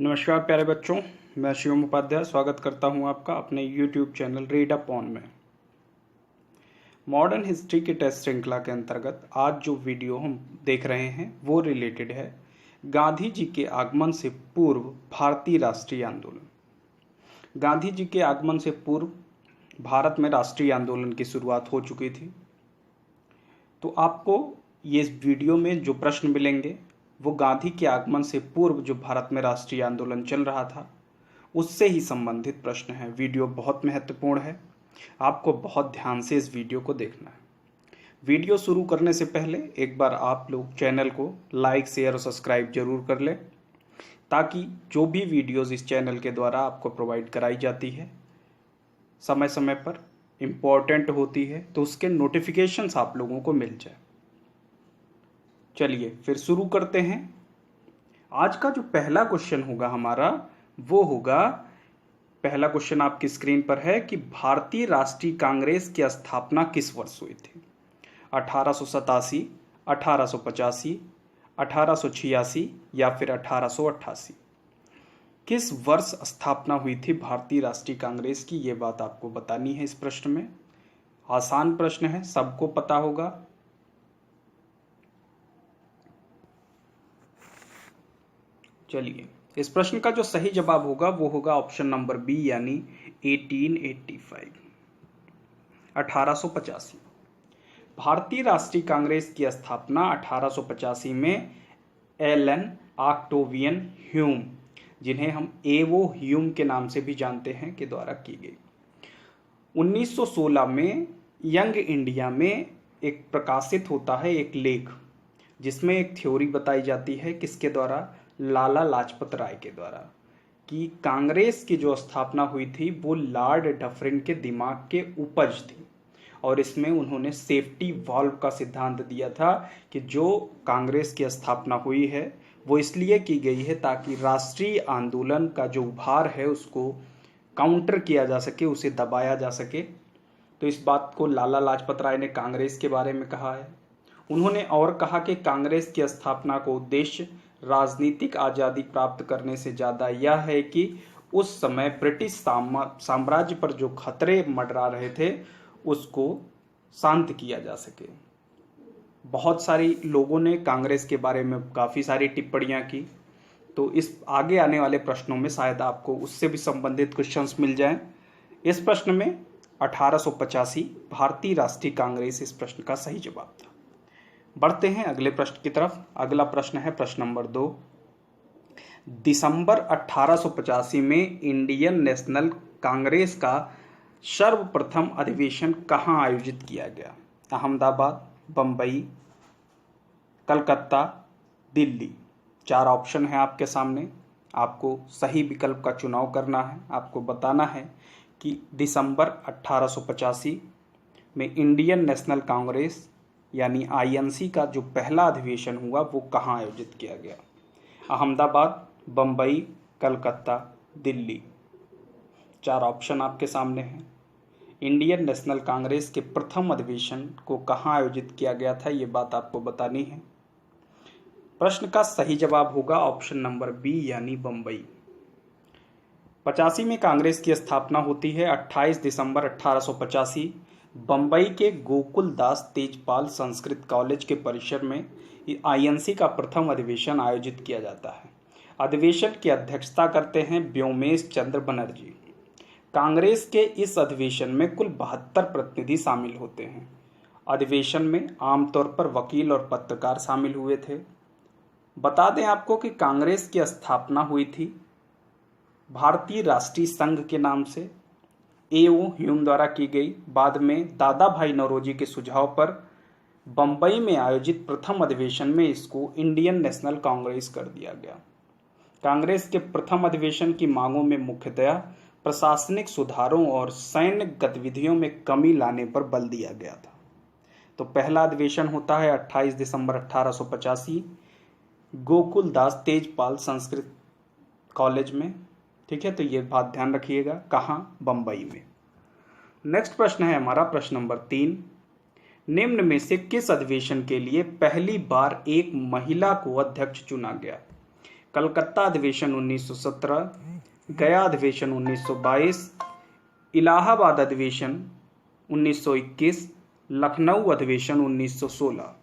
नमस्कार प्यारे बच्चों, मैं शिवम उपाध्याय स्वागत करता हूं आपका अपने YouTube channel read up on में। मॉडर्न हिस्ट्री की टेस्ट श्रृंखला के अंतर्गत आज जो वीडियो हम देख रहे हैं वो रिलेटेड है गांधी जी के आगमन से पूर्व भारतीय राष्ट्रीय आंदोलन। गांधी जी के आगमन से पूर्व भारत में राष्ट्रीय आंदोलन की शुरुआत हो चुकी थी। तो आपको ये इस वीडियो में जो प्रश्न मिलेंगे वो गांधी के आगमन से पूर्व जो भारत में राष्ट्रीय आंदोलन चल रहा था उससे ही संबंधित प्रश्न है। वीडियो बहुत महत्वपूर्ण है, आपको बहुत ध्यान से इस वीडियो को देखना है। वीडियो शुरू करने से पहले एक बार आप लोग चैनल को लाइक, शेयर और सब्सक्राइब जरूर कर लें, ताकि जो भी वीडियोस इस चैनल के द्वारा आपको प्रोवाइड कराई जाती है समय समय पर इम्पोर्टेंट होती है तो उसके नोटिफिकेशंस आप लोगों को मिल जाए। चलिए फिर शुरू करते हैं। आज का जो पहला क्वेश्चन होगा हमारा वो होगा, पहला क्वेश्चन आपकी स्क्रीन पर है कि भारतीय राष्ट्रीय कांग्रेस की स्थापना किस वर्ष हुई थी? 1887, 1885, 1886 या फिर 1888? किस वर्ष स्थापना हुई थी भारतीय राष्ट्रीय कांग्रेस की, ये बात आपको बतानी है इस प्रश्न में। आसान प्रश्न है, सबको पता होगा। चलिए, इस प्रश्न का जो सही जवाब होगा वो होगा ऑप्शन नंबर बी, यानी 1885, 1885। भारतीय राष्ट्रीय कांग्रेस की स्थापना 1885 में एलन ऑक्टेवियन ह्यूम, जिन्हें हम एवो ह्यूम के नाम से भी जानते हैं, के द्वारा की गई। 1916 में यंग इंडिया में एक प्रकाशित होता है एक लेख, जिसमें एक थ्योरी बताई जाती है, किसके द्वारा? लाला लाजपत राय के द्वारा, कि कांग्रेस की जो स्थापना हुई थी वो लॉर्ड डफरिन के दिमाग के उपज थी। और इसमें उन्होंने सेफ्टी वॉल्व का सिद्धांत दिया था कि जो कांग्रेस की स्थापना हुई है वो इसलिए की गई है ताकि राष्ट्रीय आंदोलन का जो उभार है उसको काउंटर किया जा सके, उसे दबाया जा सके। तो इस बात को लाला लाजपत राय ने कांग्रेस के बारे में कहा है। उन्होंने और कहा कि कांग्रेस की स्थापना को उद्देश्य राजनीतिक आज़ादी प्राप्त करने से ज़्यादा यह है कि उस समय ब्रिटिश साम्राज्य पर जो खतरे मंडरा रहे थे उसको शांत किया जा सके। बहुत सारी लोगों ने कांग्रेस के बारे में काफ़ी सारी टिप्पणियां की, तो इस आगे आने वाले प्रश्नों में शायद आपको उससे भी संबंधित क्वेश्चंस मिल जाएं। इस प्रश्न में 1885 भारतीय राष्ट्रीय कांग्रेस इस प्रश्न का सही जवाब था। बढ़ते हैं अगले प्रश्न की तरफ। अगला प्रश्न है प्रश्न नंबर 2। दिसंबर 1885 में इंडियन नेशनल कांग्रेस का सर्वप्रथम अधिवेशन कहाँ आयोजित किया गया? अहमदाबाद, बम्बई, कलकत्ता, दिल्ली। 4 ऑप्शन है आपके सामने, आपको सही विकल्प का चुनाव करना है। आपको बताना है कि दिसंबर 1885 में इंडियन नेशनल कांग्रेस यानी आईएनसी का जो पहला अधिवेशन हुआ वो कहाँ आयोजित किया गया? अहमदाबाद, बम्बई, कलकत्ता, दिल्ली। 4 ऑप्शन आपके सामने हैं। इंडियन नेशनल कांग्रेस के प्रथम अधिवेशन को कहाँ आयोजित किया गया था, ये बात आपको बतानी है। प्रश्न का सही जवाब होगा ऑप्शन नंबर बी, यानी बम्बई। 85 में कांग्रेस की स्थापना होती है। 28 दिसंबर 1885 बम्बई के गोकुल दास तेजपाल संस्कृत कॉलेज के परिसर में आईएनसी का प्रथम अधिवेशन आयोजित किया जाता है। अधिवेशन की अध्यक्षता करते हैं व्योमेश चंद्र बनर्जी। कांग्रेस के इस अधिवेशन में कुल 72 प्रतिनिधि शामिल होते हैं। अधिवेशन में आमतौर पर वकील और पत्रकार शामिल हुए थे। बता दें आपको कि कांग्रेस की स्थापना हुई थी भारतीय राष्ट्रीय संघ के नाम से, एओ ह्यूम द्वारा की गई। बाद में दादा भाई नौरोजी के सुझाव पर बम्बई में आयोजित प्रथम अधिवेशन में इसको इंडियन नेशनल कांग्रेस कर दिया गया। कांग्रेस के प्रथम अधिवेशन की मांगों में मुख्यतया प्रशासनिक सुधारों और सैन्य गतिविधियों में कमी लाने पर बल दिया गया था। तो पहला अधिवेशन होता है 28 दिसंबर 1885 गोकुल दास तेजपाल संस्कृत कॉलेज में। ठीक है, तो ये बात ध्यान रखिएगा, कहाँ? बम्बई में। नेक्स्ट प्रश्न है हमारा प्रश्न नंबर 3। निम्न में से किस अधिवेशन के लिए पहली बार एक महिला को अध्यक्ष चुना गया? कलकत्ता अधिवेशन 1917, गया अधिवेशन 1922, इलाहाबाद अधिवेशन 1921, लखनऊ अधिवेशन 1916।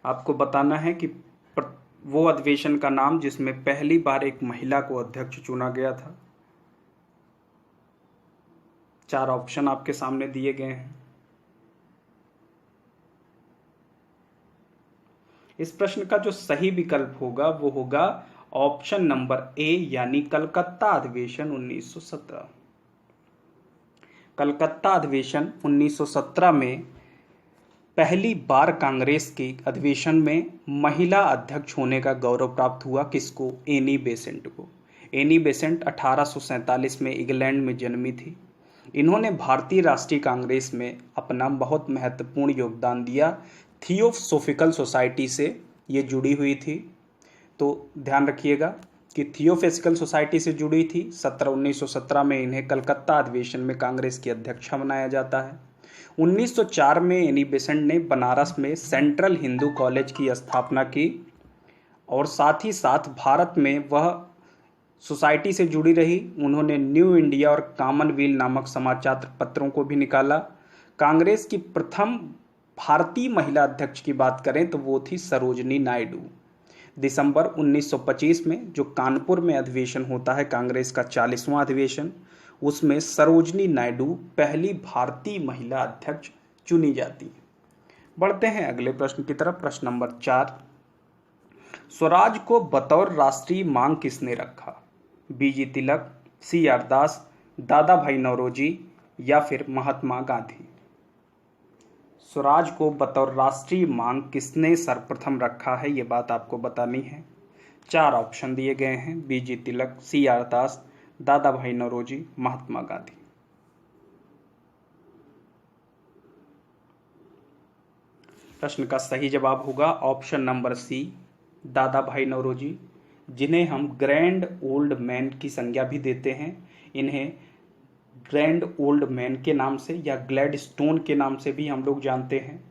आपको बताना है कि वो अधिवेशन का नाम जिसमें पहली बार एक महिला को अध्यक्ष चुना गया था। 4 ऑप्शन आपके सामने दिए गए हैं। इस प्रश्न का जो सही विकल्प होगा वो होगा ऑप्शन नंबर ए, यानी कलकत्ता अधिवेशन 1917। कलकत्ता अधिवेशन 1917 में पहली बार कांग्रेस के अधिवेशन में महिला अध्यक्ष होने का गौरव प्राप्त हुआ। किसको? एनी बेसेंट को। एनी बेसेंट 1847 में इंग्लैंड में जन्मी थी। इन्होंने भारतीय राष्ट्रीय कांग्रेस में अपना बहुत महत्वपूर्ण योगदान दिया। थियोसॉफिकल सोसाइटी से ये जुड़ी हुई थी, तो ध्यान रखिएगा कि थियोसॉफिकल सोसाइटी से जुड़ी थी। 1917 में इन्हें कलकत्ता अधिवेशन में कांग्रेस की अध्यक्षा बनाया जाता है। 1904 में एनी बेसेंट ने बनारस में सेंट्रल हिंदू कॉलेज की स्थापना की और साथ ही साथ भारत में वह सोसाइटी से जुड़ी रही। उन्होंने न्यू इंडिया और कॉमनवेल्थ नामक समाचार पत्रों को भी निकाला। कांग्रेस की प्रथम भारतीय महिला अध्यक्ष की बात करें तो वो थी सरोजनी नायडू। दिसंबर 1925 में जो कानपुर में अधिवेशन होता है कांग्रेस का 40वां अधिवेशन, उसमें सरोजनी नायडू पहली भारतीय महिला अध्यक्ष चुनी जाती है। बढ़ते हैं अगले प्रश्न की तरफ। प्रश्न नंबर 4, स्वराज को बतौर राष्ट्रीय मांग किसने रखा? बीजी तिलक, CR दास, दादा भाई नौरोजी या फिर महात्मा गांधी? स्वराज को बतौर राष्ट्रीय मांग किसने सर्वप्रथम रखा है, ये बात आपको बतानी है। 4 ऑप्शन दिए गए हैं, बीजी तिलक, CR दास, दादा भाई नौरोजी, महात्मा गांधी। प्रश्न का सही जवाब होगा ऑप्शन नंबर सी, दादा भाई नौरोजी, जिन्हें हम ग्रैंड ओल्ड मैन की संज्ञा भी देते हैं। इन्हें ग्रैंड ओल्ड मैन के नाम से या ग्लैडस्टोन के नाम से भी हम लोग जानते हैं।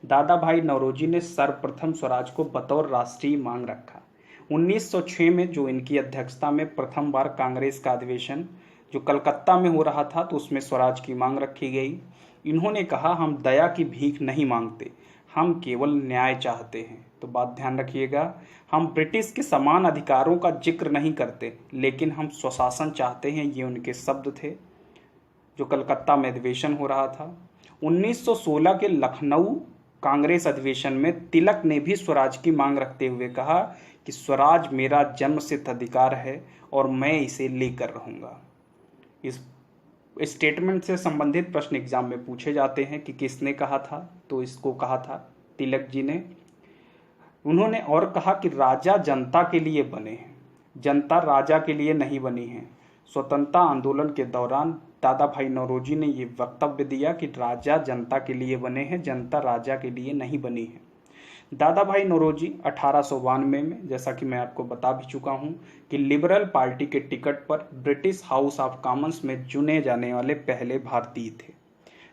दादा भाई नौरोजी ने सर्वप्रथम स्वराज को बतौर राष्ट्रीय मांग रखा। 1906 में जो इनकी अध्यक्षता में प्रथम बार कांग्रेस का अधिवेशन जो कलकत्ता में हो रहा था तो उसमें स्वराज की मांग रखी गई। इन्होंने कहा, हम दया की भीख नहीं मांगते, हम केवल न्याय चाहते हैं। तो बात ध्यान रखिएगा, हम ब्रिटिश के समान अधिकारों का जिक्र नहीं करते, लेकिन हम स्वशासन चाहते हैं। ये उनके शब्द थे जो कलकत्ता में अधिवेशन हो रहा था। 1916 के लखनऊ कांग्रेस अधिवेशन में तिलक ने भी स्वराज की मांग रखते हुए कहा कि स्वराज मेरा जन्मसिद्ध अधिकार है और मैं इसे लेकर रहूंगा। इस स्टेटमेंट से संबंधित प्रश्न एग्जाम में पूछे जाते हैं कि किसने कहा था, तो इसको कहा था तिलक जी ने। उन्होंने और कहा कि राजा जनता के लिए बने हैं, जनता राजा के लिए नहीं बनी है। स्वतंत्रता आंदोलन के दौरान दादा भाई नौरोजी ने ये वक्तव्य दिया कि राजा जनता के लिए बने हैं, जनता राजा के लिए नहीं बनी है। दादा भाई नौरोजी 1892 में, जैसा कि मैं आपको बता भी चुका हूं, कि लिबरल पार्टी के टिकट पर ब्रिटिश हाउस ऑफ कॉमन्स में चुने जाने वाले पहले भारतीय थे।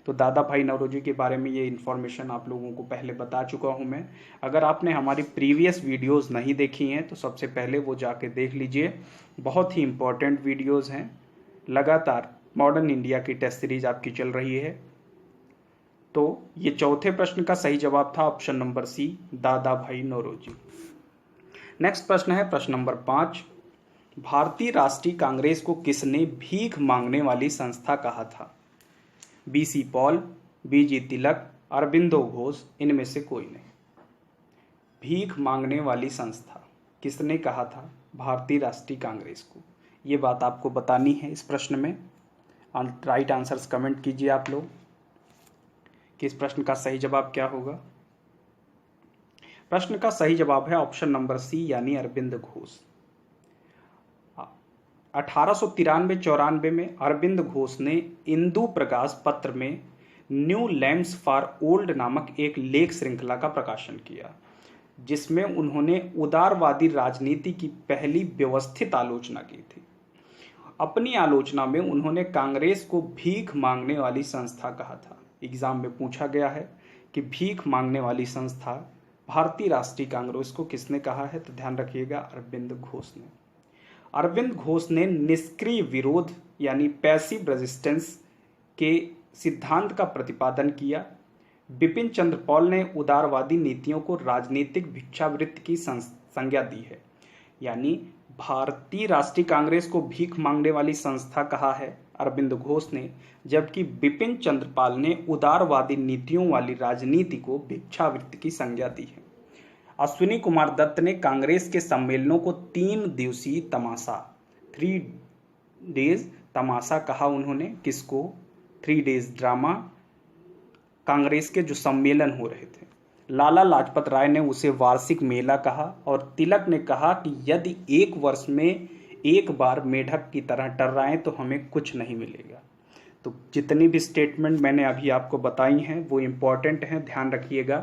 तो दादा भाई नौरोजी के बारे में ये इन्फॉर्मेशन आप लोगों को पहले बता चुका हूं मैं। अगर आपने हमारी प्रीवियस वीडियोस नहीं देखी हैं तो सबसे पहले वो जाके देख लीजिए, बहुत ही इंपॉर्टेंट वीडियोस हैं। लगातार मॉडर्न इंडिया की टेस्ट सीरीज आपकी चल रही है। तो ये चौथे प्रश्न का सही जवाब था ऑप्शन नंबर सी, दादा भाई नौरोजी। नेक्स्ट प्रश्न है प्रश्न नंबर 5, भारतीय राष्ट्रीय कांग्रेस को किसने भीख मांगने वाली संस्था कहा था? BC पॉल, BG तिलक, अरबिंदो घोष, इनमें से कोई नहीं। भीख मांगने वाली संस्था किसने कहा था भारतीय राष्ट्रीय कांग्रेस को, ये बात आपको बतानी है इस प्रश्न में। राइट आंसर्स कमेंट कीजिए आप लोग कि इस प्रश्न का सही जवाब क्या होगा। प्रश्न का सही जवाब है ऑप्शन नंबर सी, यानी अरविंद घोष। 1893-94 में अरविंद घोष ने इंदु प्रकाश पत्र में न्यू लैम्प्स फॉर ओल्ड नामक एक लेख श्रृंखला का प्रकाशन किया, जिसमें उन्होंने उदारवादी राजनीति की पहली व्यवस्थित आलोचना की थी। अपनी आलोचना में उन्होंने कांग्रेस को भीख मांगने वाली संस्था कहा था। एग्जाम में पूछा गया है कि भीख मांगने वाली संस्था भारतीय राष्ट्रीय कांग्रेस को किसने कहा है? तो ध्यान रखिएगा, अरविंद घोष ने। अरविंद घोष ने निष्क्रिय विरोध यानी पैसिव रेजिस्टेंस के सिद्धांत का प्रतिपादन किया। बिपिन चंद्र पॉल ने उदारवादी नीतियों को राजनीतिक भिक्षावृत्ति की संज्ञा दी है। यानी भारतीय राष्ट्रीय कांग्रेस को भीख मांगने वाली संस्था कहा है अरविंद घोष ने, जबकि बिपिन चंद्र पाल ने उदारवादी नीतियों वाली राजनीति को भिक्षावृत्ति की संज्ञा दी है। अश्विनी कुमार दत्त ने कांग्रेस के सम्मेलनों को 3 दिवसीय तमाशा 3 डेज तमाशा कहा। उन्होंने किसको? 3 डेज ड्रामा, कांग्रेस के जो सम्मेलन हो रहे थे। लाला लाजपत राय ने उसे वार्षिक मेला कहा और तिलक ने कहा कि यदि एक वर्ष में एक बार मेढक की तरह टर्राएं तो हमें कुछ नहीं मिलेगा। तो जितनी भी स्टेटमेंट मैंने अभी आपको बताई हैं वो इम्पॉर्टेंट हैं, ध्यान रखिएगा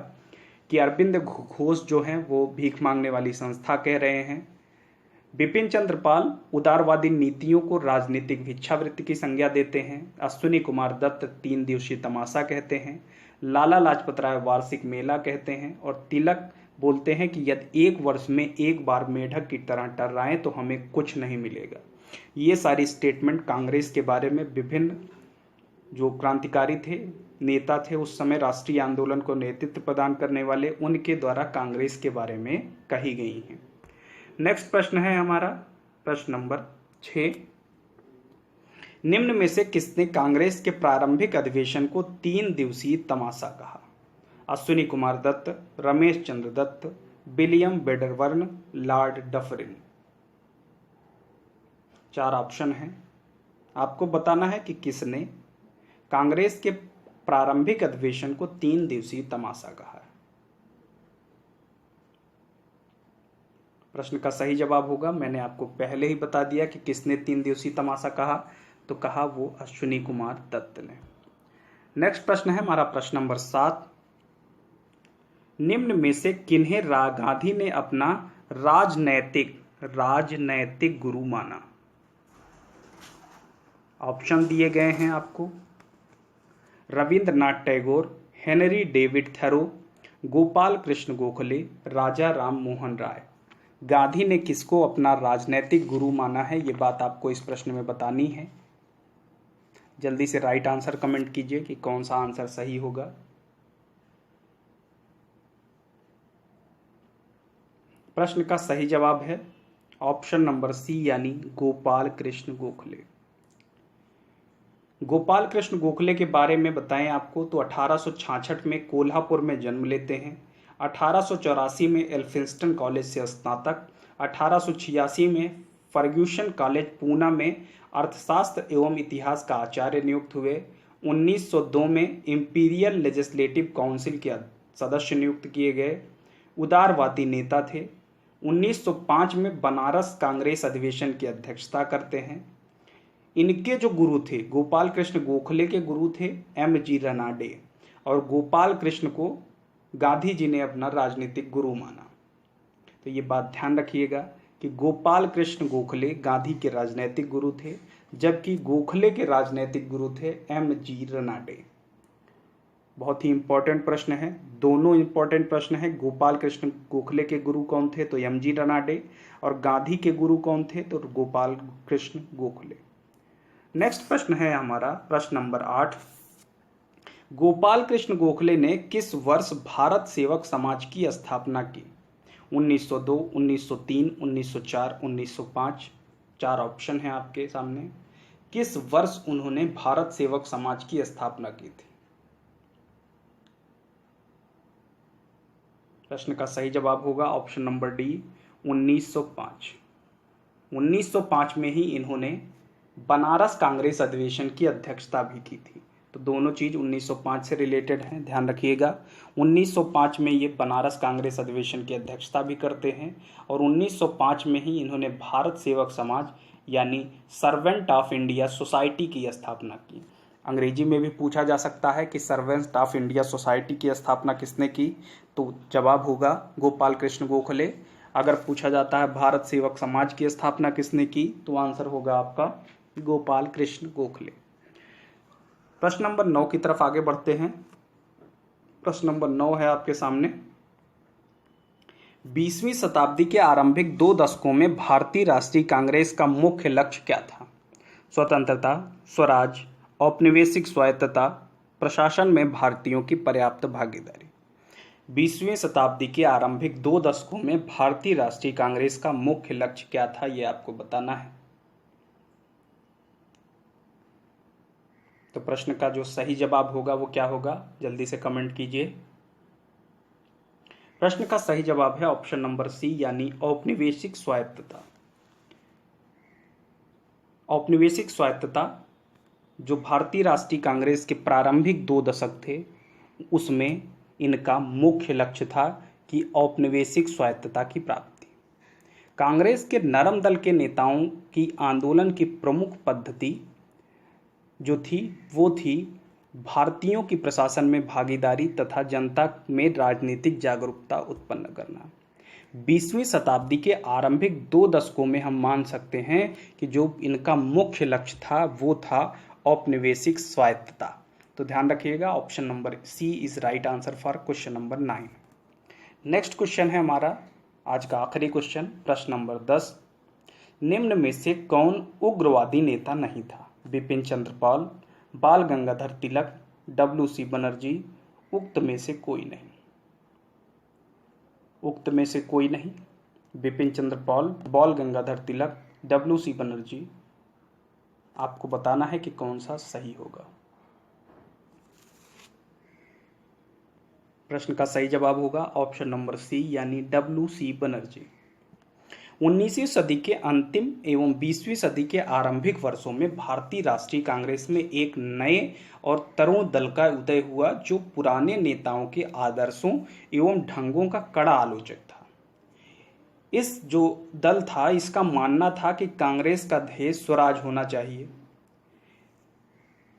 कि अरविंद घोष जो हैं वो भीख मांगने वाली संस्था कह रहे हैं। बिपिन चंद्र पाल उदारवादी नीतियों को राजनीतिक भिक्षावृत्ति की संज्ञा देते हैं। अश्विनी कुमार दत्त 3 दिवसीय तमाशा कहते हैं। लाला लाजपत राय वार्षिक मेला कहते हैं और तिलक बोलते हैं कि यदि एक वर्ष में एक बार मेढक की तरह टर्राएं तो हमें कुछ नहीं मिलेगा। ये सारी स्टेटमेंट कांग्रेस के बारे में विभिन्न जो क्रांतिकारी थे, नेता थे, उस समय राष्ट्रीय आंदोलन को नेतृत्व प्रदान करने वाले, उनके द्वारा कांग्रेस के बारे में कही गई हैं। नेक्स्ट प्रश्न है हमारा प्रश्न नंबर 6। निम्न में से किसने कांग्रेस के प्रारंभिक अधिवेशन को 3 दिवसीय तमाशा कहा? अश्विनी कुमार दत्त, रमेश चंद्र दत्त, विलियम बेडरवर्न, लॉर्ड डफरिन। 4 ऑप्शन हैं, आपको बताना है कि किसने कांग्रेस के प्रारंभिक अधिवेशन को 3 दिवसीय तमाशा कहा है। प्रश्न का सही जवाब होगा, मैंने आपको पहले ही बता दिया कि किसने 3 दिवसीय तमाशा कहा, तो कहा वो अश्विनी कुमार दत्त ने। नेक्स्ट प्रश्न है हमारा प्रश्न नंबर 7। निम्न में से किन्हें गांधी ने अपना राजनैतिक गुरु माना? ऑप्शन दिए गए हैं आपको। रविंद्रनाथ टैगोर, हेनरी डेविड थैरो, गोपाल कृष्ण गोखले, राजा राम मोहन राय। गांधी ने किसको अपना राजनैतिक गुरु माना है, ये बात आपको इस प्रश्न में बतानी है। जल्दी से राइट आंसर कमेंट कीजिए कि कौन सा आंसर सही होगा। प्रश्न का सही जवाब है ऑप्शन नंबर सी, यानी गोपाल कृष्ण गोखले। गोपाल कृष्ण गोखले के बारे में बताएं आपको तो 1866 में कोल्हापुर में जन्म लेते हैं। 1884 में एल्फिंस्टन कॉलेज से स्नातक, 1886 में फर्ग्यूसन कॉलेज पूना में अर्थशास्त्र एवं इतिहास का आचार्य नियुक्त हुए। 1902 में इंपीरियल लेजिस्लेटिव काउंसिल के सदस्य नियुक्त किए गए। उदारवादी नेता थे। 1905 में बनारस कांग्रेस अधिवेशन की अध्यक्षता करते हैं। इनके जो गुरु थे, गोपाल कृष्ण गोखले के गुरु थे M.G. रनाडे, और गोपाल कृष्ण को गांधी जी ने अपना राजनीतिक गुरु माना। तो ये बात ध्यान रखिएगा कि गोपाल कृष्ण गोखले गांधी के राजनीतिक गुरु थे, जबकि गोखले के राजनीतिक गुरु थे M.G. रनाडे। बहुत ही इंपॉर्टेंट प्रश्न है, दोनों इंपॉर्टेंट प्रश्न है। गोपाल कृष्ण गोखले के गुरु कौन थे, तो M.G. रनाडे, और गांधी के गुरु कौन थे, तो गोपाल कृष्ण गोखले। नेक्स्ट प्रश्न है हमारा प्रश्न नंबर 8। गोपाल कृष्ण गोखले ने किस वर्ष भारत सेवक समाज की स्थापना की? 1902, 1903, 1904, 1905। 4 ऑप्शन है आपके सामने। किस वर्ष उन्होंने भारत सेवक समाज की स्थापना की थी? प्रश्न का सही जवाब होगा ऑप्शन नंबर डी, 1905। 1905 में ही इन्होंने बनारस कांग्रेस अधिवेशन की अध्यक्षता भी की थी। तो दोनों चीज 1905 से रिलेटेड हैं, ध्यान रखिएगा। 1905 में ये बनारस कांग्रेस अधिवेशन की अध्यक्षता भी करते हैं और 1905 में ही इन्होंने भारत सेवक समाज यानी सर्वेंट ऑफ इंडिया सोसाइटी की स्थापना की। अंग्रेजी में भी पूछा जा सकता है कि सर्वेंट ऑफ इंडिया सोसाइटी की स्थापना किसने की, तो जवाब होगा गोपाल कृष्ण गोखले। अगर पूछा जाता है भारत सेवक समाज की स्थापना किसने की, तो आंसर होगा आपका गोपाल कृष्ण गोखले। प्रश्न नंबर 9 की तरफ आगे बढ़ते हैं। प्रश्न नंबर 9 है आपके सामने। 20वीं शताब्दी के आरंभिक 2 दशकों में भारतीय राष्ट्रीय कांग्रेस का मुख्य लक्ष्य क्या था? स्वतंत्रता, स्वराज, औपनिवेशिक स्वायत्तता, प्रशासन में भारतीयों की पर्याप्त भागीदारी। 20वीं शताब्दी के आरंभिक 2 दशकों में भारतीय राष्ट्रीय कांग्रेस का मुख्य लक्ष्य क्या था, यह आपको बताना है। तो प्रश्न का जो सही जवाब होगा वो क्या होगा, जल्दी से कमेंट कीजिए। प्रश्न का सही जवाब है ऑप्शन नंबर सी, यानी औपनिवेशिक स्वायत्तता। औपनिवेशिक स्वायत्तता जो भारतीय राष्ट्रीय कांग्रेस के प्रारंभिक 2 दशक थे, उसमें इनका मुख्य लक्ष्य था कि औपनिवेशिक स्वायत्तता की प्राप्ति। कांग्रेस के नरम दल के नेताओं की आंदोलन की प्रमुख पद्धति जो थी वो थी भारतीयों की प्रशासन में भागीदारी तथा जनता में राजनीतिक जागरूकता उत्पन्न करना। 20वीं शताब्दी के आरंभिक 2 दशकों में हम मान सकते हैं कि जो इनका मुख्य लक्ष्य था वो था औपनिवेशिक स्वायत्तता। तो ध्यान रखिएगा, option number C is right answer for question number 9। Next question है हमारा आज का आखिरी क्वेश्चन, प्रश्न नंबर 10। निम्न में से कौन उग्रवादी नेता नहीं था? बिपिन चंद्र पाल, बाल गंगाधर तिलक, WC बनर्जी, उक्त में से कोई नहीं। उक्त में से कोई नहीं, बिपिन चंद्र पाल, बाल गंगाधर तिलक, WC बनर्जी। आपको बताना है कि कौन सा सही होगा। प्रश्न का सही जवाब होगा ऑप्शन नंबर सी, यानी WC बनर्जी। 19वीं सदी के अंतिम एवं 20वीं सदी के आरंभिक वर्षों में भारतीय राष्ट्रीय कांग्रेस में एक नए और तरुण दल का उदय हुआ जो पुराने नेताओं के आदर्शों एवं ढंगों का कड़ा आलोचक था। इस जो दल था इसका मानना था कि कांग्रेस का ध्येय स्वराज होना चाहिए।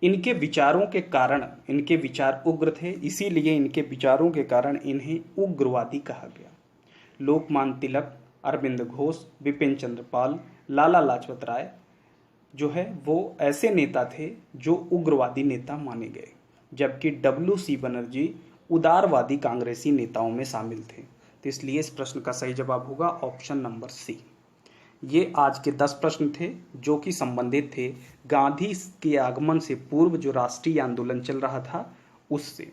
इनके विचारों के कारण, इनके विचार उग्र थे, इसीलिए इनके विचारों के कारण इन्हें उग्रवादी कहा गया। लोकमान्य तिलक, अरविंद घोष, बिपिन चंद्र पाल, लाला लाजपत राय जो है वो ऐसे नेता थे जो उग्रवादी नेता माने गए, जबकि WC बनर्जी उदारवादी कांग्रेसी नेताओं में शामिल थे। तो इसलिए इस प्रश्न का सही जवाब होगा ऑप्शन नंबर सी। ये आज के 10 प्रश्न थे जो कि संबंधित थे गांधी के आगमन से पूर्व जो राष्ट्रीय आंदोलन चल रहा था उससे।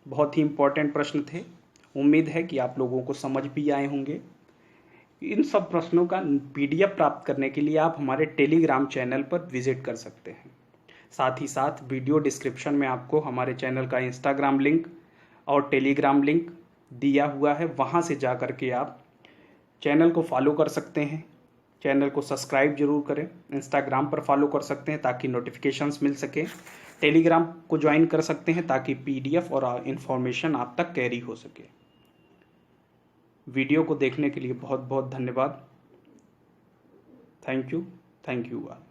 बहुत ही इंपॉर्टेंट प्रश्न थे। उम्मीद है कि आप लोगों को समझ भी आए होंगे। इन सब प्रश्नों का PDF प्राप्त करने के लिए आप हमारे टेलीग्राम चैनल पर विजिट कर सकते हैं। साथ ही साथ वीडियो डिस्क्रिप्शन में आपको हमारे चैनल का इंस्टाग्राम लिंक और टेलीग्राम लिंक दिया हुआ है, वहाँ से जा कर के आप चैनल को फॉलो कर सकते हैं। चैनल को सब्सक्राइब जरूर करें। इंस्टाग्राम पर फॉलो कर सकते हैं ताकि नोटिफिकेशंस मिल सके। टेलीग्राम को ज्वाइन कर सकते हैं ताकि PDF और इन्फॉर्मेशन आप तक कैरी हो सके। वीडियो को देखने के लिए बहुत बहुत धन्यवाद। Thank you all.